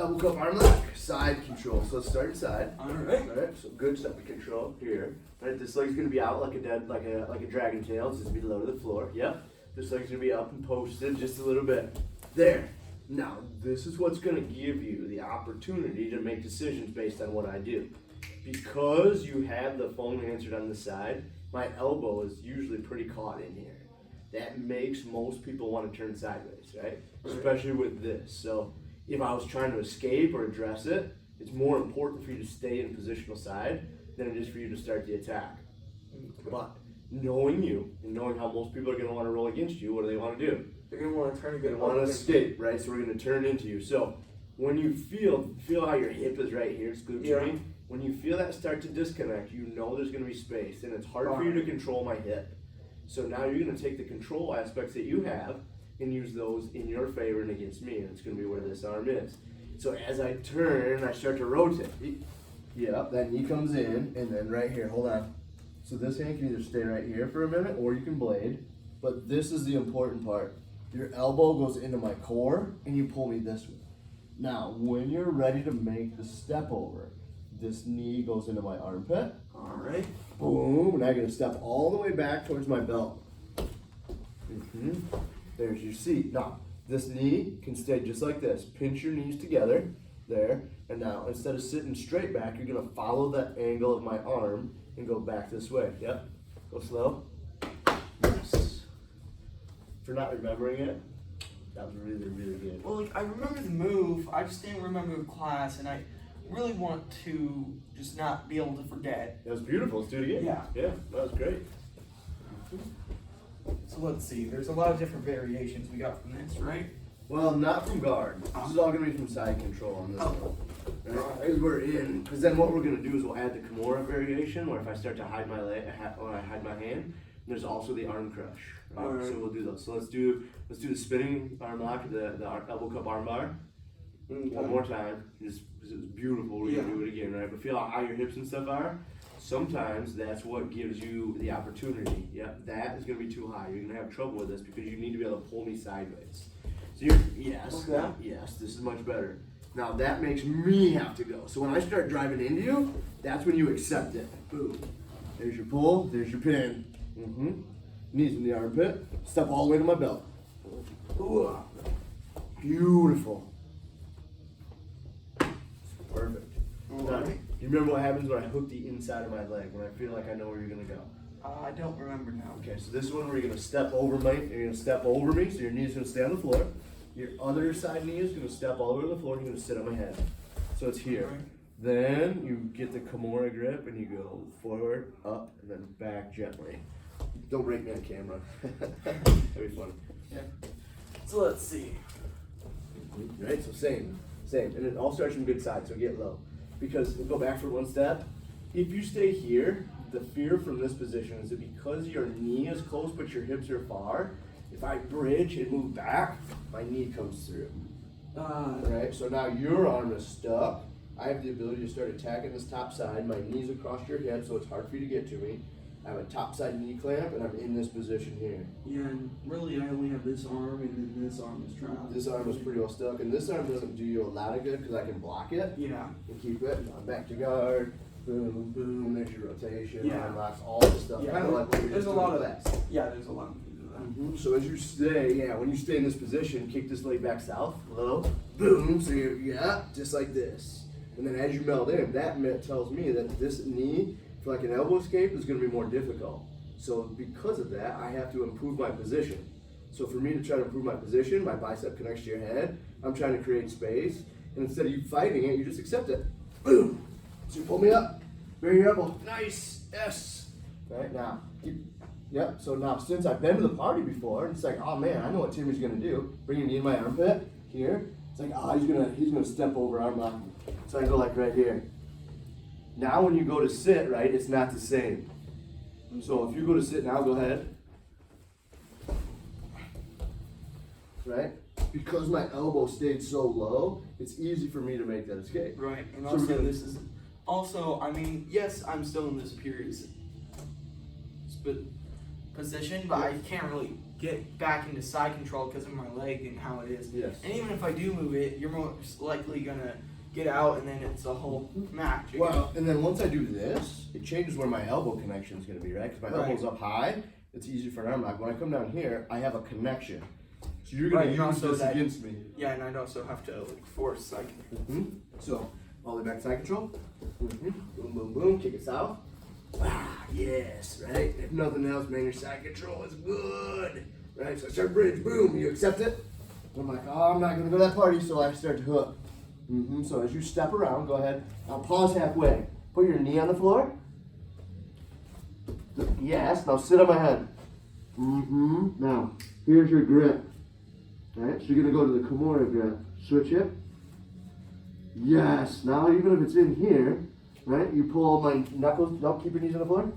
elbow cup arm lock, side control. So let's start inside. Alright. Alright, so good step of control here. Right, this leg's gonna be out like a dragon tail. It's just gonna be low to the floor. Yep. This leg's gonna be up and posted just a little bit. There. Now, this is what's gonna give you the opportunity to make decisions based on what I do. Because you have the phone answered on the side, my elbow is usually pretty caught in here. That makes most people want to turn sideways, right? Especially with this. So if I was trying to escape or address it, it's more important for you to stay in positional side than it is for you to start the attack. But knowing you and knowing how most people are going to want to roll against you, what do they want to do? They're gonna want to turn to They get want to escape, right? So we're going to turn into you. So when you feel how your hip is right here, it's glute training. When you feel that start to disconnect, you know there's going to be space, and it's hard for you to control my hip. So now you're going to take the control aspects that you have and use those in your favor and against me, and it's going to be where this arm is. So as I turn, I start to rotate. Yep, that knee comes in, and then right here, hold on. So this hand can either stay right here for a minute, or you can blade, but this is the important part. Your elbow goes into my core, and you pull me this way. Now, when you're ready to make the step over, this knee goes into my armpit. Alright. Boom, and I'm gonna step all the way back towards my belt. There's your seat. Now, this knee can stay just like this. Pinch your knees together, there. And now, instead of sitting straight back, you're gonna follow that angle of my arm and go back this way. Yep, go slow. Yes. For not remembering it, that was really, really good. Well, like, I remember the move, I just didn't remember the class, and I really want to just not be able to forget. That was beautiful. Let's do it again. Yeah. Yeah, that was great. So let's see, there's a lot of different variations we got from this, right? Well, not from guard. This is all gonna be from side control on this one. Right? As we're in, because then what we're gonna do is we'll add the Kimura variation, where if I start to hide my leg, or I hide my hand, there's also the arm crush. Right? Alright. So we'll do those. So let's do the spinning arm lock, the elbow cup arm bar. One more time, just because it was beautiful. We're gonna do it again, right? But feel how your hips and stuff are. Sometimes that's what gives you the opportunity. Yep, that is gonna be too high. You're gonna have trouble with this because you need to be able to pull me sideways. So yes, this is much better. Now that makes me have to go. So when I start driving into you, that's when you accept it. Boom. There's your pull. There's your pin. Knees in the armpit. Step all the way to my belt. Ooh. Beautiful. Perfect. Now, you remember what happens when I hook the inside of my leg, when I feel like I know where you're gonna go? I don't remember now. Okay, so this is one where you're gonna step over me, so your knee's gonna stay on the floor. Your other side knee is gonna step all the way to the floor, and you're gonna sit on my head. So it's here. Then you get the Kimura grip, and you go forward, up, and then back gently. Don't break me on camera. That'd be fun. Yeah. So let's see. Right, so same. And it all starts from good side, so get low. Because, we'll go back for one step. If you stay here, the fear from this position is that because your knee is close but your hips are far, if I bridge and move back, my knee comes through. Right, so now your arm is stuck. I have the ability to start attacking this top side. My knee's across your hip, so it's hard for you to get to me. I have a top side knee clamp, and I'm in this position here. Yeah, and really I only have this arm, and then this arm is trapped. This arm is pretty well stuck, and this arm doesn't do you a lot of good because I can block it. Yeah. And keep it. I'm back to guard. Boom, boom. There's your rotation. Yeah. Arm locks, all this stuff. Yeah. Kind of like what you're There's just a lot doing of with that. Yeah, there's a lot of things of that. So as you stay, when you stay in this position, kick this leg back south, low, boom. So you're, just like this. And then as you meld in, that tells me that this knee, for like an elbow escape, is going to be more difficult. So because of that, I have to improve my position. So for me to try to improve my position, my bicep connects to your head. I'm trying to create space. And instead of you fighting it, you just accept it. Boom. So you pull me up. Bury your elbow. Nice. Yes. Right now. Yep. So now since I've been to the party before, it's like, oh man, I know what Timmy's gonna do. Bring your knee in my armpit here. It's like, he's gonna step over arm lock. So I go like right here. Now when you go to sit, right, it's not the same. So if you go to sit now, go ahead. Right? Because my elbow stayed so low, it's easy for me to make that escape. Right, and So also we're gonna- this is also, I mean, yes, I'm still in this superior position, but I can't really get back into side control because of my leg and how it is. Yes. And even if I do move it, you're most likely gonna get out, and then it's a whole match. Well, and then once I do this, it changes where my elbow connection is going to be, right? Because my Right. elbow's up high, it's easy for an arm lock. When I come down here, I have a connection. So you're going Right, to and use also this that- against me. Yeah, and I'd also have to like force side control. So, all the way back to side control. Boom, boom, boom. Kick it south. Ah, yes, right? If nothing else, man, your side control is good. Right? So I start bridge. Boom. You accept it. I'm like, oh, I'm not going to go to that party, so I start to hook. So as you step around, go ahead. Now pause halfway. Put your knee on the floor. Yes. Now sit on my head. Now, here's your grip. Alright, so you're gonna go to the Kimura grip. Switch it. Yes. Now, even if it's in here, right, you pull my knuckles. Don't keep your knees on the floor.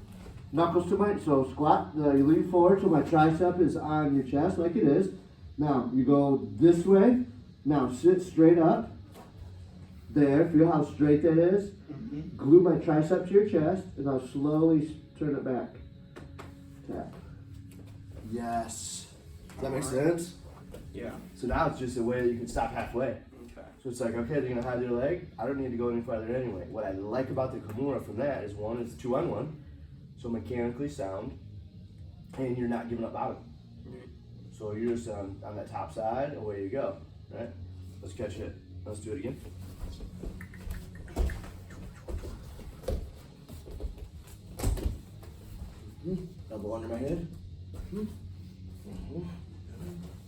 Knuckles to my, so squat. You lean forward so my tricep is on your chest like it is. Now, you go this way. Now, sit straight up. There, feel how straight that is. Glue my tricep to your chest, and I'll slowly turn it back. Tap. Yes. Does that make sense? Yeah. So now it's just a way that you can stop halfway. Okay. So it's like, okay, they're gonna hide their leg. I don't need to go any farther anyway. What I like about the Kimura from that is one, it's 2-on-1, so mechanically sound, and you're not giving up bottom. So you're just on that top side, away you go. Right? Let's catch it. Let's do it again. Elbow under my head.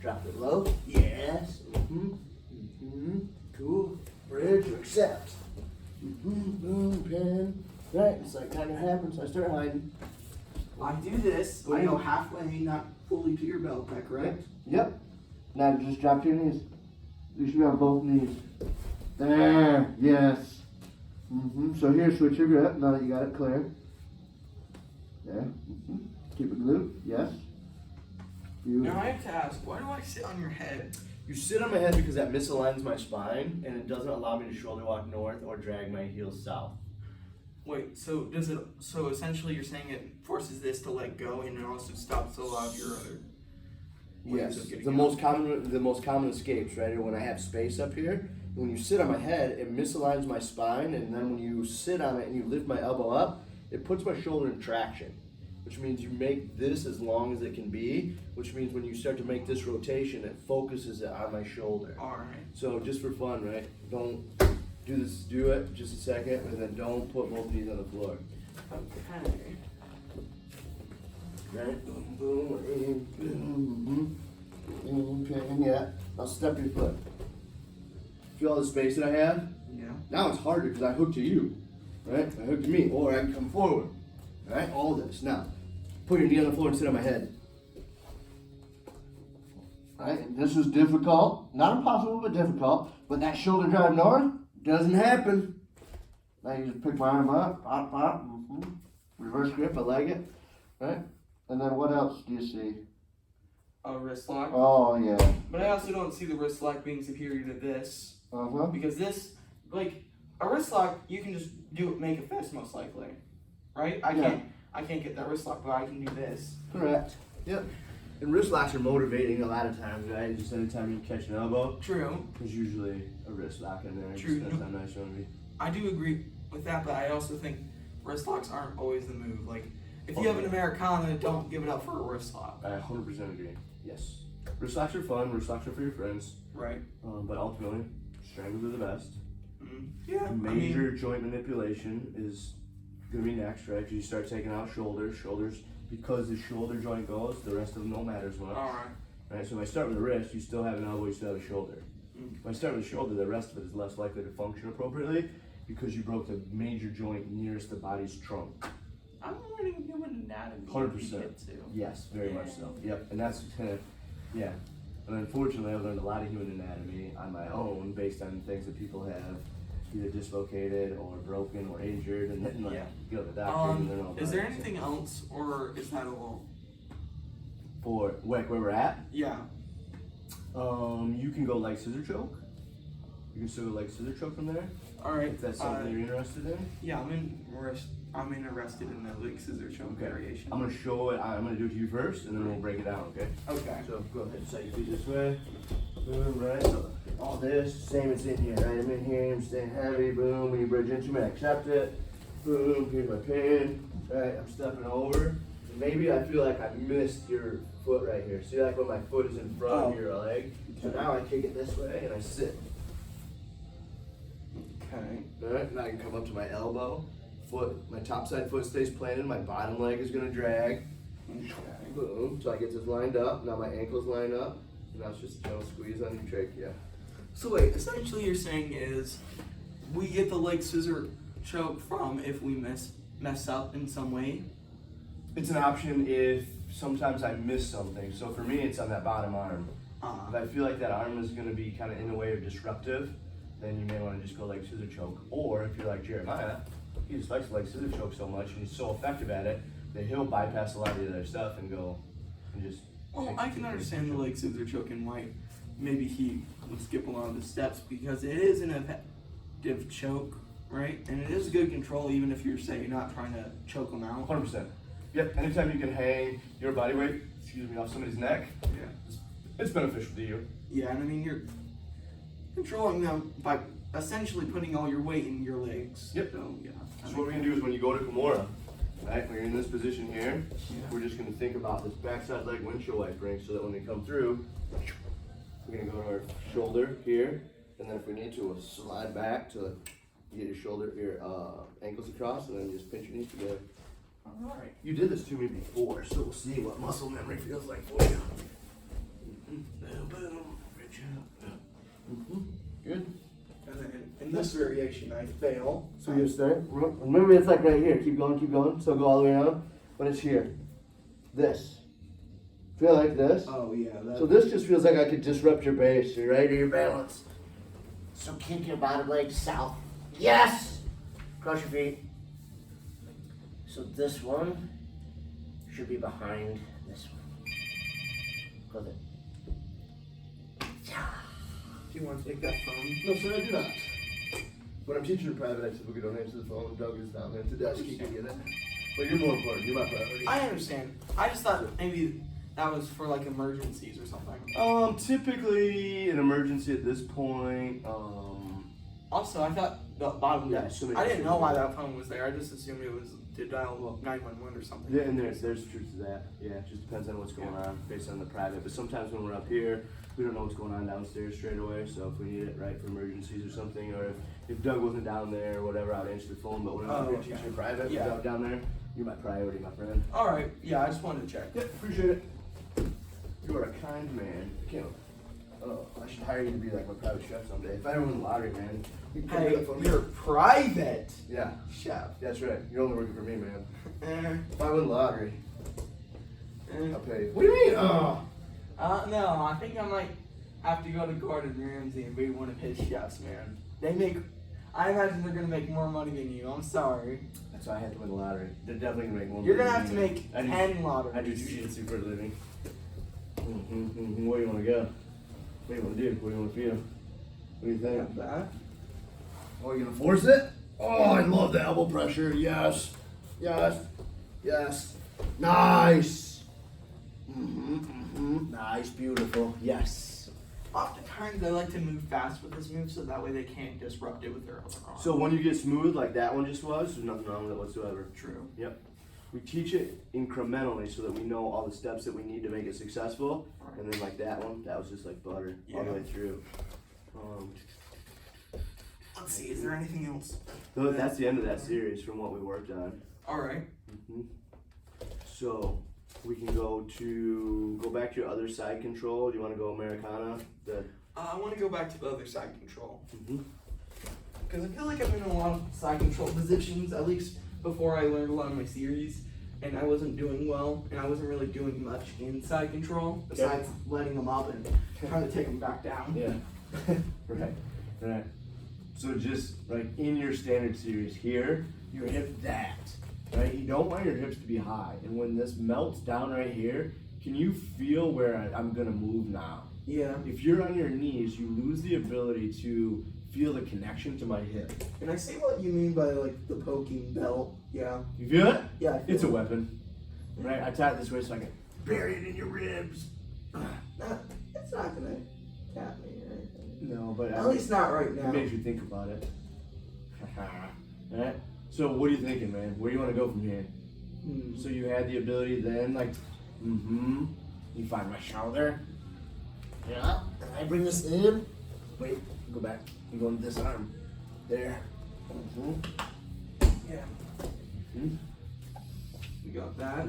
Drop it low. Yes. Cool. Bridge. Accept. Boom. Pin. Right. It's like not gonna happen, so I start hiding. I do this. I go halfway, not fully to your belt. Is that correct? Yep. Now just drop your knees. You should be on both knees. There. Yes. So here, switch your grip. Now that you got it clear. There. Keep it glued. Yes. Now I have to ask, why do I sit on your head? You sit on my head because that misaligns my spine and it doesn't allow me to shoulder walk north or drag my heels south. Wait, so does it? So essentially, you're saying it forces this to let go, and it also stops a lot of your other. ways of getting The out. most common escapes, right, are when I have space up here. When you sit on my head, it misaligns my spine, and then when you sit on it and you lift my elbow up, it puts my shoulder in traction, which means you make this as long as it can be, which means when you start to make this rotation, it focuses it on my shoulder. All right. So just for fun, right? Don't do this, do it just a second, and then don't put both knees on the floor. Okay. Right? Boom, boom, boom, boom, boom, yeah. Now step your foot. Feel all the space that I have? Yeah. Now it's harder because I hook to you, right? I hook to me, or I can come forward, right? All this. Now, put your knee on the floor and sit on my head. Right? And this is difficult. Not impossible, but difficult. But that shoulder drive north doesn't happen. Now you just pick my arm up, pop, pop, reverse grip, I like it, right? And then what else do you see? A wrist lock. Oh, yeah. But I also don't see the wrist lock being superior to this, Uh-huh. because this, like, a wrist lock, you can just do it, make a fist most likely, right? I can't get that wrist lock, but I can do this. Correct. Yep. And wrist locks are motivating a lot of times, right? Just anytime you catch an elbow, True. there's usually a wrist lock in there. True. Just that's how nice you want to be. I do agree with that, but I also think wrist locks aren't always the move. Like, if you have an Americana, don't give it up for a wrist lock. I 100% agree. Yes. Wrist locks are fun. Wrist locks are for your friends. Right. But ultimately, strangles are the best. Yeah. Major joint manipulation is going to be next, right? You start taking out shoulders. Shoulders, because the shoulder joint goes, the rest of them don't matter as much. All right. Right, so if I start with the wrist, you still have an elbow, you still have a shoulder. If I start with the shoulder, the rest of it is less likely to function appropriately because you broke the major joint nearest the body's trunk. I'm learning human anatomy. 100%. Yes, very much so. Yep, and that's kind of, yeah. And unfortunately, I've learned a lot of human anatomy on my own based on things that people have either dislocated or broken or injured, and then like go to the doctor and they're all Is there fine. anything else, or is that all? For where we're at, Yeah. you can go like scissor choke. You can still go like scissor choke from there, All right. if that's something you're interested in. Yeah, I'm interested in the leg scissor choke Okay. variation. I'm gonna show it, I'm gonna do it to you first, and then we'll break it down, okay? Okay. So go ahead, set your feet this way. Boom, right? So all this, same as in here, right? I'm in here, I'm staying heavy, boom. When you bridge into me, I accept it. Boom, here's my pin. Right, I'm stepping over. And maybe I feel like I missed your foot right here. See, like when my foot is in front of your leg. So now I kick it this way and I sit. Okay. Alright, now I can come up to my elbow. Foot, my top side foot stays planted, my bottom leg is gonna drag. Okay. Boom, so I get this lined up, now my ankles line up, and now it's just a gentle squeeze on your trachea. So wait, essentially you're saying is we get the leg scissor choke from if we mess up in some way. It's an option if sometimes I miss something. So for me, it's on that bottom arm. If I feel like that arm is gonna be kind of in the way or disruptive, then you may wanna just go leg scissor choke. Or if you're like Jeremiah, he just likes leg scissor choke so much and he's so effective at it that he'll bypass a lot of the other stuff and go and just. Well, I can understand the leg scissor choke and why maybe he would skip along the steps because it is an effective choke, right? And it is good control even if you're say not trying to choke them out. 100%. Yep, anytime you can hang your body weight, off somebody's neck, Yeah. it's beneficial to you. Yeah, and I mean you're controlling them by essentially putting all your weight in your legs. Yep. So yeah. So what we're gonna do is when you go to Kimura, right, when you're in this position here, Yeah. we're just gonna think about this backside leg windshield wipering so that when they come through, we're gonna go to our shoulder here, and then if we need to, we'll slide back to get your shoulder, your ankles across, and then just pinch your knees together. All right. You did this to me before, so we'll see what muscle memory feels like for you. Boom, boom, reach out. Good. And then in this variation, I fail. So you start. Remember, it's like right here. Keep going, keep going. So go all the way around. But it's here. This. Feel like this. Oh yeah. So this just feels like I could disrupt your base, right, or your balance. So kick your bottom leg south. Yes. Cross your feet. So this one should be behind this one. Close it. Do you want to take that phone? No, sir, I do not. When I'm teaching in private, I typically don't answer the phone. Doug is down there at the desk. He can get it. But you're more important. You're my priority. I understand. I just thought maybe that was for like emergencies or something. Typically an emergency at this point. Also, I thought the bottom. Yeah, so many I didn't know things. why that phone was there. I just assumed it was to dial 911 or something. Yeah, and there's truth to that. Yeah, it just depends on what's going on based on the private. But sometimes when we're up here, we don't know what's going on downstairs straight away. So if we need it right for emergencies or something, or if Doug wasn't down there or whatever, I'd answer the phone. But when I'm okay. teaching private, Yeah. Doug down there, you're my priority, my friend. All right. Yeah, I just wanted to check. Yeah, appreciate it. You are a kind man. I can't. Oh, I should hire you to be like my private chef someday. If I ever win the lottery, man. You can come Hey, get it from me. you're private Yeah, chef. that's right. You're only working for me, man. Eh, If I win the lottery, eh. I'll pay you. What do you mean? Oh. No, I think I might have to go to Gordon Ramsay and be one of his chefs, man. I imagine they're gonna make more money than you. I'm sorry. That's why I had to win the lottery. They're definitely gonna make more. You're money gonna have to than me. make I do- 10 lotteries. I do jiu-jitsu for a living. Where do you want to go? What do you want to do? What do you want to feel? What do you think? That. Oh, you gonna force it? Oh, I love the elbow pressure. Yes, yes, yes. Nice. Nice, beautiful. Yes. Oftentimes, I like to move fast with this move so that way they can't disrupt it with their other arm. So when you get smooth like that one just was, there's nothing wrong with it whatsoever. True. Yep. We teach it incrementally so that we know all the steps that we need to make it successful. Right. And then like that one, that was just like butter all the Yeah. way through. Let's see, is there anything else? That's the end of that series from what we worked on. Alright. So we can go back to your other side control. Do you want to go Americana? I want to go back to the other side control. Mm-hmm. Because I feel like I've been in a lot of side control positions, at least before I learned a lot of my series, and I wasn't doing well, and I wasn't really doing much in side control, besides letting them up and trying to take them back down. Yeah. Right. So just like in your standard series here, your hip that, right? You don't want your hips to be high. And when this melts down right here, can you feel where I'm gonna move now? Yeah. If you're on your knees, you lose the ability to feel the connection to my hip. And I see what you mean by like the poking belt. Yeah. You feel it? Yeah. I feel It's a it. weapon, right? I tie it this way so I can bury it in your ribs. It's not gonna tap me or anything. No, but At least not right it now. makes you think about it. Right? So what are you thinking, man? Where do you want to go from here? So you had the ability then, like, you find my shoulder. Yeah, and I bring this in. Wait, go back. You go into this arm. There. Yeah. Mm-hmm. We got that.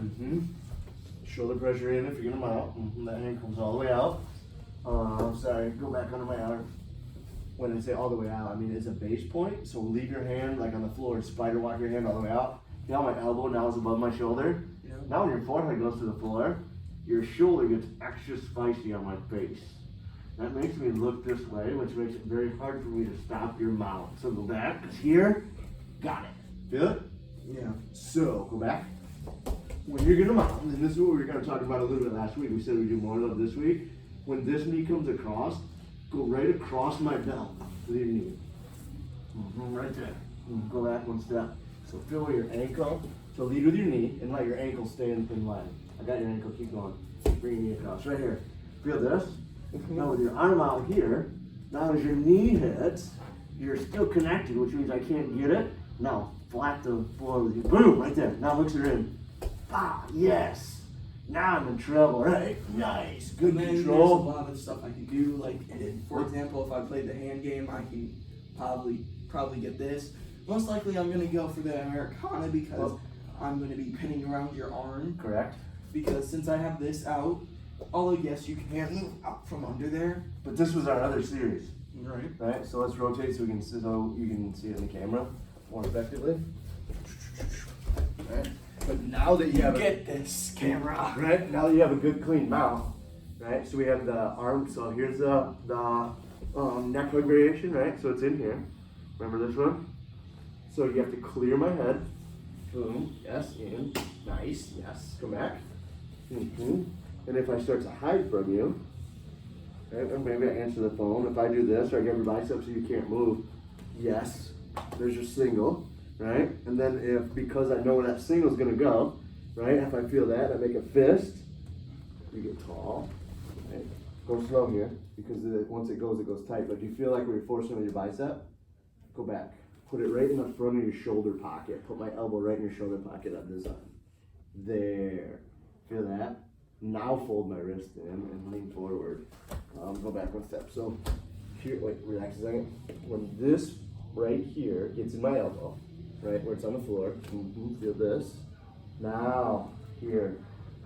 Shoulder pressure in if you're gonna mount. That hand comes all the way out. Sorry, go back under my arm. When I say all the way out, I mean it's a base point. So leave your hand like on the floor, spider walk your hand all the way out. Now my elbow now is above my shoulder. Yeah. Now when your forehead goes to the floor, your shoulder gets extra spicy on my face. That makes me look this way, which makes it very hard for me to stop your mount. So go back, it's here, got it. Feel it? Yeah. So go back. When you're gonna mount, and this is what we were gonna talk about a little bit last week, we said we'd do more of this week. When this knee comes across, go right across my belt with your knee. Right there. Go back one step. So feel where your ankle, so lead with your knee and let your ankle stay in line. I got your ankle, keep going. Bring your knee across, right here. Feel this? Now with your arm out here, now as your knee hits, you're still connected, which means I can't get it. Now flat the floor with you. Boom, right there. Now mix her in. Ah, yes. Now I'm in trouble, right? Nice, good And then there's a control. lot of stuff I can do. Like, for example, if I played the hand game, I can probably get this. Most likely, I'm gonna go for the Americana because I'm gonna be pinning around your arm. Correct. Because since I have this out, although yes, you can move up from under there. But this was our other series, Right. right? So let's rotate so you can see it in the camera more effectively. Right? But now that you have Get this camera. right? Now that you have a good clean mouth, right? So we have the arm. So here's the neck hook variation, right? So it's in here. Remember this one? So you have to clear my head. Boom. Yes. In. Nice. Yes. Come back. And if I start to hide from you, right? Or maybe I answer the phone. If I do this or I get your biceps so you can't move, yes. There's your single. Right? And then because I know where that single's gonna go, right? If I feel that, I make a fist, you get tall, right? Go slow here, because once it goes tight. But do you feel like we're forcing on your bicep? Go back. Put it right in the front of your shoulder pocket. Put my elbow right in your shoulder pocket on this arm. There. Feel that? Now fold my wrist in and lean forward. Go back one step. So here, wait, relax a second. When this right here gets in my elbow, right where it's on the floor. Feel this. Now, here.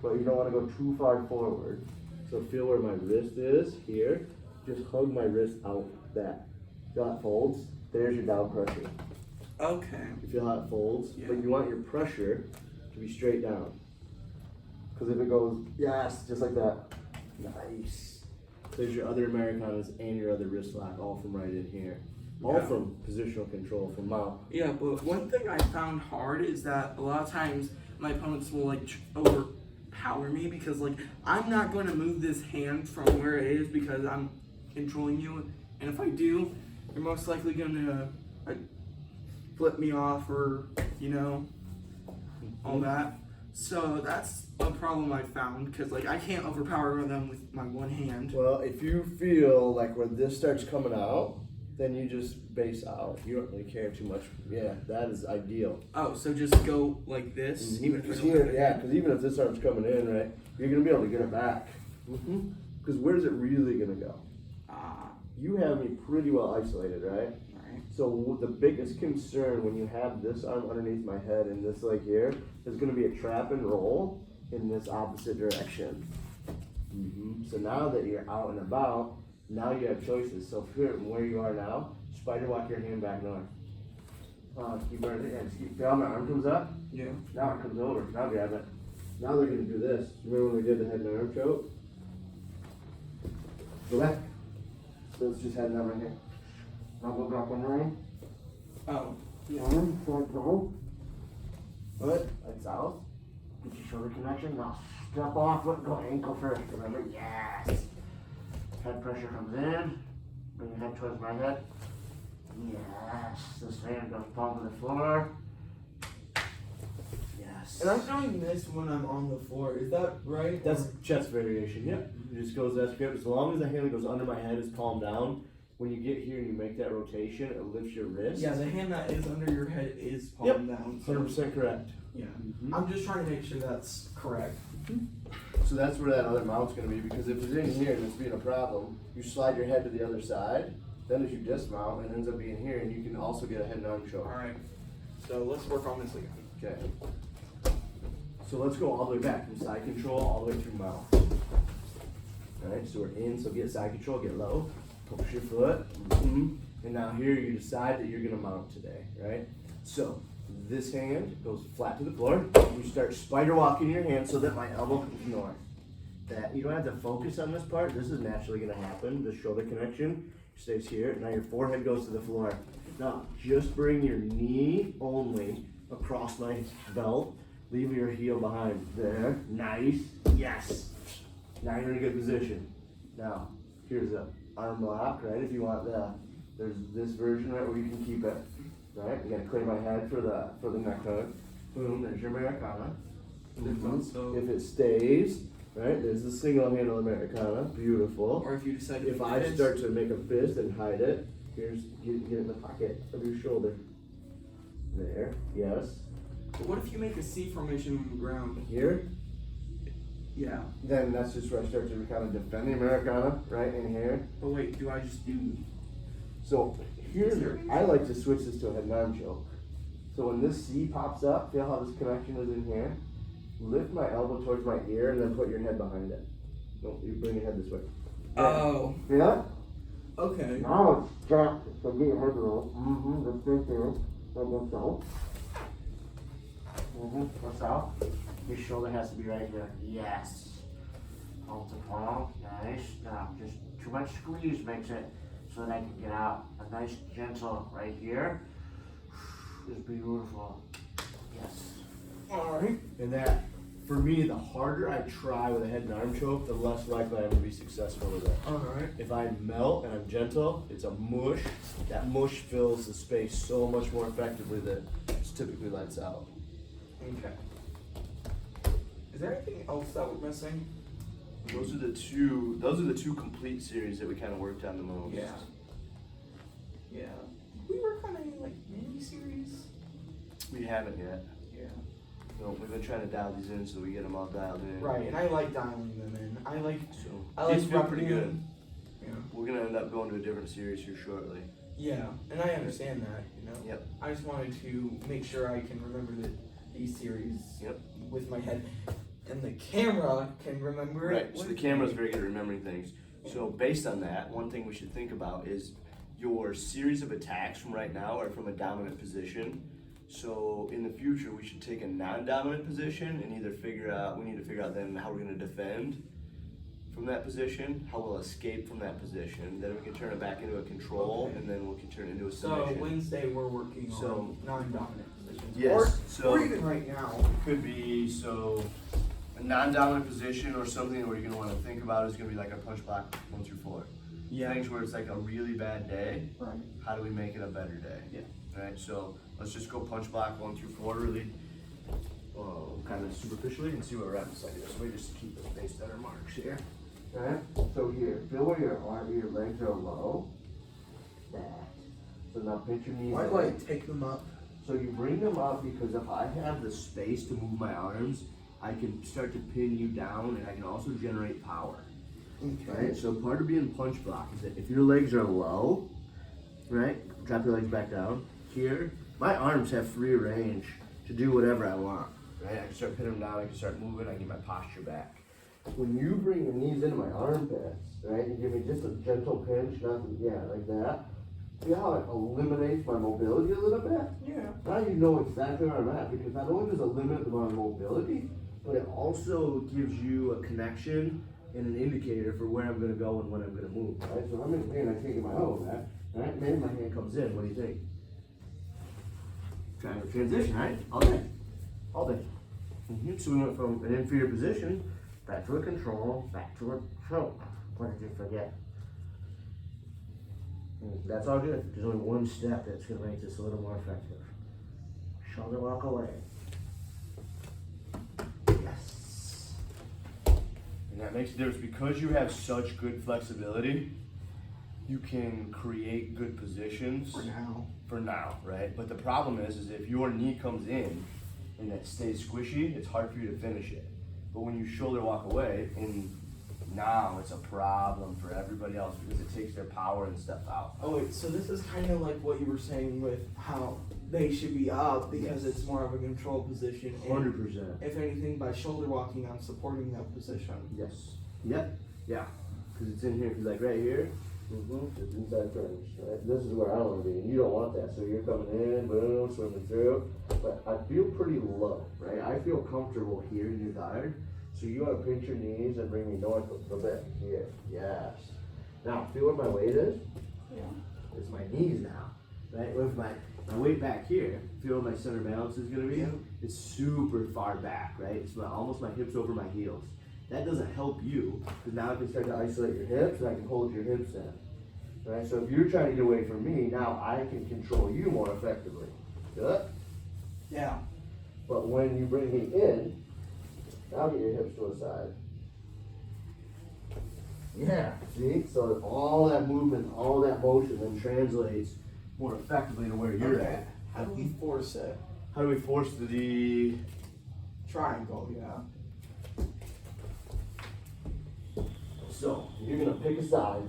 But you don't want to go too far forward. So feel where my wrist is, here. Just hug my wrist out, that. Feel how it folds? There's your down pressure. Okay. You feel how it folds? Yeah. But you want your pressure to be straight down. Because if it goes, yes, just like that. Nice. There's your other Americanas and your other wrist lock, all from right in here. All Yeah. from positional control, from mount. Yeah, but one thing I found hard is that a lot of times my opponents will like overpower me because like I'm not going to move this hand from where it is because I'm controlling you, and if I do, you're most likely going to flip me off or all that. So that's a problem I found because like I can't overpower them with my one hand. Well, if you feel like when this starts coming out, then you just base out. You don't really care too much. Yeah, that is ideal. Oh, so just go like this, even if I Because don't have a hand? because even if this arm's coming in, right, you're gonna be able to get it back. Because where's it really gonna go? You have me pretty well isolated, right? Right. So the biggest concern when you have this arm underneath my head and this leg here is gonna be a trap and roll in this opposite direction. So now that you're out and about, now you have choices. So from where you are now, spider walk your hand back north. Keep running and feel how my arm comes up? Yeah. Now it comes over. Now grab it. Now they're gonna do this. Remember when we did the head and arm choke? Go back. So it's just head and arm right here. Now go back one arm. Oh. Arm, front, go. Foot, like south. Get your shoulder connection. Now step off foot, go ankle first. Remember? Yes. Head pressure comes in. Bring your head towards my head. Yes. This hand goes palm to the floor. Yes. And I'm doing this when I'm on the floor. Is that right? That's chest variation. Yep. It just goes that script. As long as the hand that goes under my head is palm down, when you get here and you make that rotation, it lifts your wrist. Yeah, the hand that is under your head is palm Yep. down. So 100% correct. yeah. Mhm. I'm just trying to make sure that's correct. So that's where that other mount's gonna be, because if it's in here and it's being a problem, you slide your head to the other side, then as you dismount, it ends up being here, and you can also get a head and arm choke. Alright. So let's work on this again. Okay. So let's go all the way back from side control all the way through mount. Alright, so we're in, so get side control, get low, push your foot, and now here you decide that you're gonna mount today, right? So this hand goes flat to the floor, you start spider walking your hand so that my elbow comes north. That, you don't have to focus on this part, this is naturally gonna happen, the shoulder connection stays here, now your forehead goes to the floor. Now, just bring your knee only across my belt, leave your heel behind, there, nice, yes. Now you're in a good position. Now, here's a arm lock, right, if you want there's this version, right, where you can keep it, right, you gotta clear my head for the neck hook, boom, there's your Americana. So- If it stays, right, there's the single handle Americana, beautiful. Or if you decide to If do I this, start to make a fist and hide it, here's, get it in the pocket of your shoulder. There, yes. But what if you make a C formation on the ground? Here, Yeah. then that's just where I start to kind of defend the Americana, right, in here. But wait, do I just do So here's, I like to switch this to a head and arm choke. So when this C pops up, feel how this connection is in here? Lift my elbow towards my ear and then put your head behind it. No, you bring your head this way. Oh, See that? okay. Now it's strapped, so get your head roll. That's right there. Like so. What's out? Your shoulder has to be right here. Yes. Palm to palm. Nice. Now, just too much squeeze makes it so that I can get out. A nice gentle right here. Is beautiful. Yes. Alright. And that, for me, the harder I try with a head and arm choke, the less likely I am to be successful with it. Alright. If I melt and I'm gentle, it's a mush. That mush fills the space so much more effectively that it's typically lights out. Okay. Is there anything else that we're missing? Those are the two complete series that we kind of worked on the most. Yeah. Yeah. We were kind of in like mini series. We haven't yet. Yeah. No, we've been trying to dial these in so we get them all dialed in. Right, and I like dialing them in. I like These feel pretty repping good. them. Yeah. We're gonna end up going to a different series here shortly. Yeah, and I understand that, you know. Yep. I just wanted to make sure I can remember that these series Yep. with my head, and the camera can remember it. Right, so the with camera's me. very good at remembering things. So based on that, one thing we should think about is your series of attacks from right now are from a dominant position. So in the future, we should take a non-dominant position and either we need to figure out then how we're gonna defend from that position, how we'll escape from that position, then we can turn it back into a control, Okay. and then we can turn it into a So submission. Wednesday we're working So- on non-dominant positions. Yes, Or even right now. It could be, so, a non-dominant position or something where you're gonna wanna think about is gonna be like a punch block 1 through 4. Things where it's like a really bad day, Right. how do we make it a better day? Yeah. Right, so let's just go punch block 1 through 4 really, kind of superficially and see where we're at inside here. So we just keep the space better marks here. Alright, so here, feel where your legs are low. That. So now pinch your knees. Why do in. I take them up? So you bring them up because if I have the space to move my arms, I can start to pin you down and I can also generate power. Right? So part of being punch block is that if your legs are low, right? Drop your legs back down. Here, my arms have free range to do whatever I want. Right? I can start pinning them down, I can start moving, I can get my posture back. When you bring your knees into my armpits, right, and give me just a gentle pinch, nothing, yeah, like that. See how it eliminates my mobility a little bit? Yeah. Now you know exactly where I'm at, because not only does it limit my mobility, but it also gives you a connection and an indicator for where I'm gonna go and when I'm gonna move, right? So I'm in here and I can't get my elbow back, right? Maybe my hand comes in, what do you think? Trying to transition, right? All day. All day. So we went from an inferior position, back to a control, back to a choke. What did you forget? That's all good. There's only one step that's gonna make this a little more effective. Shoulder walk away. Yes. And that makes a difference because you have such good flexibility. You can create good positions For now. right? But the problem is if your knee comes in and it stays squishy, it's hard for you to finish it. But when you shoulder walk away, and now it's a problem for everybody else because it takes their power and stuff out. Oh wait, so this is kind of like what you were saying with how they should be up because it's more of a control position. And 100%. if anything, by shoulder walking, I'm supporting that position. Yes. Yep. Yeah. Because it's in here. If you like right here, it's inside turns. Right? This is where I want to be, and you don't want that. So you're coming in, boom, swimming through. But I feel pretty low, right? I feel comfortable here in your thigh. So you want to pinch your knees and bring me north a little bit. Here. Yes. Now, feel where my weight is? Yeah. It's my knees now, right? With my weight back here, feel where my center balance is going to be? Yeah. It's super far back, right? It's almost my hips over my heels. That doesn't help you, because now I can start to isolate your hips and I can hold your hips in, right? So if you're trying to get away from me, now I can control you more effectively. Good? Yeah. But when you bring me in, now get your hips to the side. Yeah, see? So all that movement, all that motion then translates more effectively to where you're at. How do we force it? How do we force the Triangle, yeah. So you're gonna pick a side,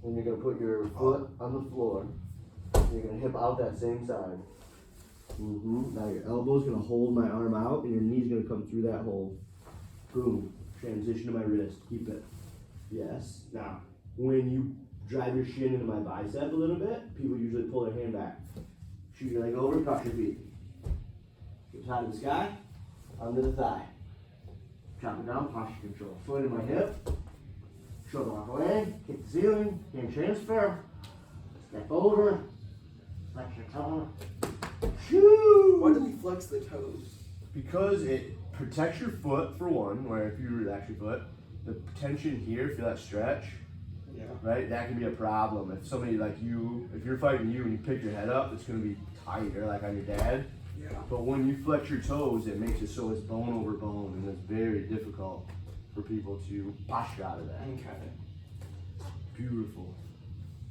and you're gonna put your foot on the floor. And you're gonna hip out that same side. Now your elbow's gonna hold my arm out, and your knee's gonna come through that hole. Boom. Transition to my wrist. Keep it. Yes. Now, when you drive your shin into my bicep a little bit, people usually pull their hand back. Shoot your leg over, cross your feet. Hips high to the sky, under the thigh. Chop it down, posture control. Foot in my hip. Shoulder walk away, kick the ceiling, hand transfer, step over, flex your toe. Shoo! Why do we flex the toes? Because it protects your foot for one, where if you relax your foot, the tension here, feel that stretch, Yeah. right? That can be a problem. If somebody like you, if you're fighting you and you pick your head up, it's gonna be tighter, like on your dad. Yeah. But when you flex your toes, it makes it so it's bone over bone, and it's very difficult for people to posture out of that. Okay. Beautiful.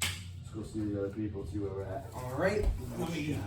Let's go see the other people, see where we're at. All right. Let me